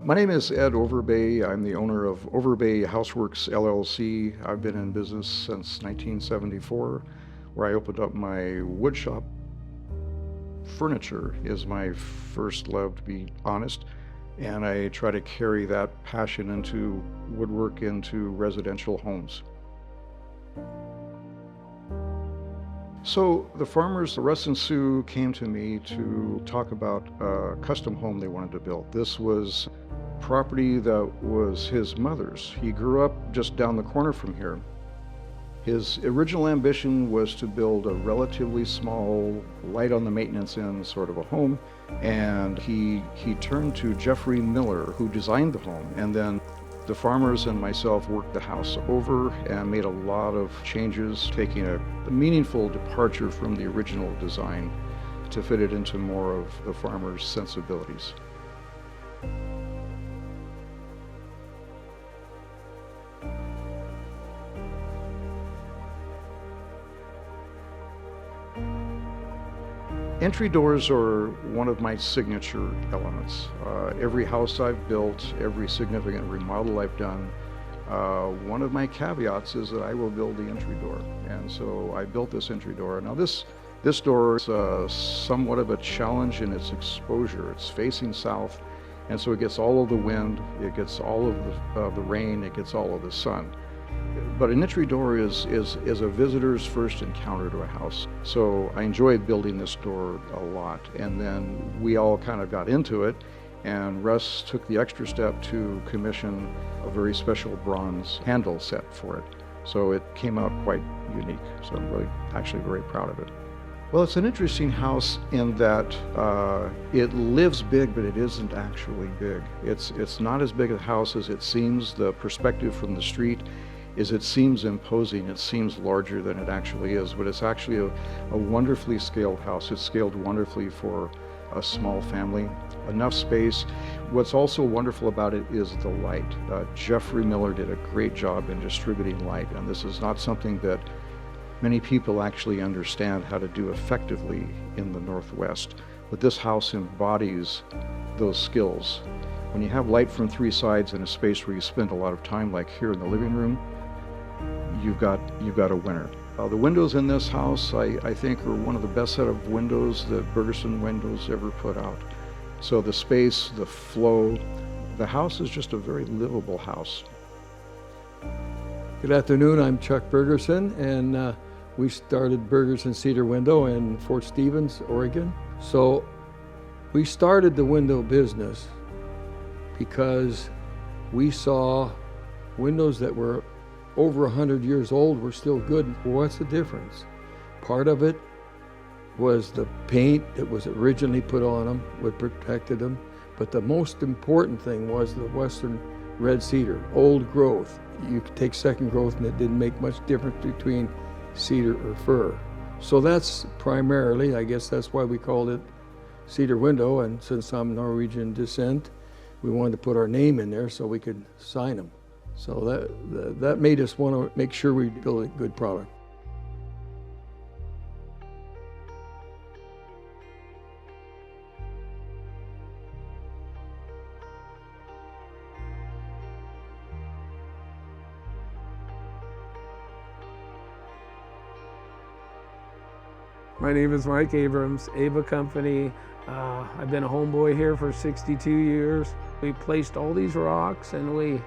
My name is Ed Overbay. I'm the owner of Overbay Houseworks LLC. I've been in business since 1974, where I opened up my wood shop. Furniture is my first love, to be honest, and I try to carry that passion into woodwork into residential homes. So the farmers, Russ and Sue, came to me to talk about a custom home they wanted to build. This was property that was his mother's. He grew up just down the corner from here. His original ambition was to build a relatively small, light on the maintenance end sort of a home, and he turned to Jeffrey Miller, who designed the home, and then the farmers and myself worked the house over and made a lot of changes, taking a meaningful departure from the original design to fit it into more of the farmers' sensibilities. Entry doors are one of my signature elements. Every house I've built, every significant remodel I've done, one of my caveats is that I will build the entry door. And so I built this entry door. Now this door is somewhat of a challenge in its exposure. It's facing south, and so it gets all of the wind, it gets all of the rain, it gets all of the sun. But an entry door is a visitor's first encounter to a house. So I enjoyed building this door a lot. And then we all kind of got into it, and Russ took the extra step to commission a very special bronze handle set for it. So it came out quite unique. So I'm really actually very proud of it. Well, it's an interesting house in that it lives big, but it isn't actually big. It's not as big a house as it seems. The perspective from the street is it seems imposing, it seems larger than it actually is, but it's actually a wonderfully scaled house. It's scaled wonderfully for a small family, enough space. What's also wonderful about it is the light. Jeffrey Miller did a great job in distributing light, and this is not something that many people actually understand how to do effectively in the Northwest. But this house embodies those skills. When you have light from three sides in a space where you spend a lot of time, like here in the living room, you've got a winner. The windows in this house, I think, are one of the best set of windows that Bergerson Windows ever put out. So the space, the flow, the house is just a very livable house. Good afternoon, I'm Chuck Bergerson, and we started Bergerson Cedar Window in Fort Stevens, Oregon. So we started the window business because we saw windows that were over 100 years old were still good. What's the difference? Part of it was the paint that was originally put on them, what protected them, but the most important thing was the Western red cedar, old growth. You could take second growth and it didn't make much difference between cedar or fir. So that's primarily, I guess that's why we called it Cedar Window, and since I'm Norwegian descent, we wanted to put our name in there so we could sign them. So that made us want to make sure we build a good product. My name is Mike Abrams, Ava Company. I've been a homeboy here for 62 years. We placed all these rocks and we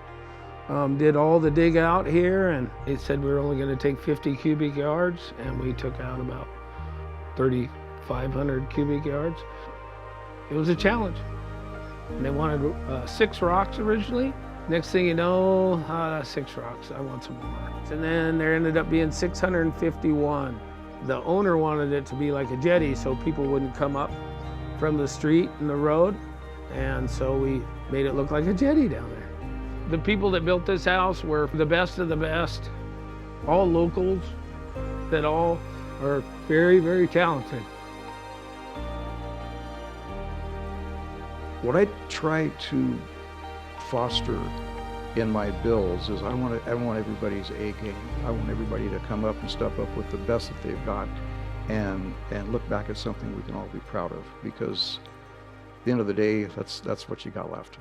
did all the dig out here, and they said we were only going to take 50 cubic yards, and we took out about 3,500 cubic yards. It was a challenge. And they wanted 6 rocks originally. Next thing you know, 6 rocks, I want some more. And then there ended up being 651. The owner wanted it to be like a jetty so people wouldn't come up from the street and the road, and so we made it look like a jetty down there. The people that built this house were the best of the best, all locals that all are very, very talented. What I try to foster in my builds is I want everybody's A game. I want everybody to come up and step up with the best that they've got and look back at something we can all be proud of, because at the end of the day, that's what you got left.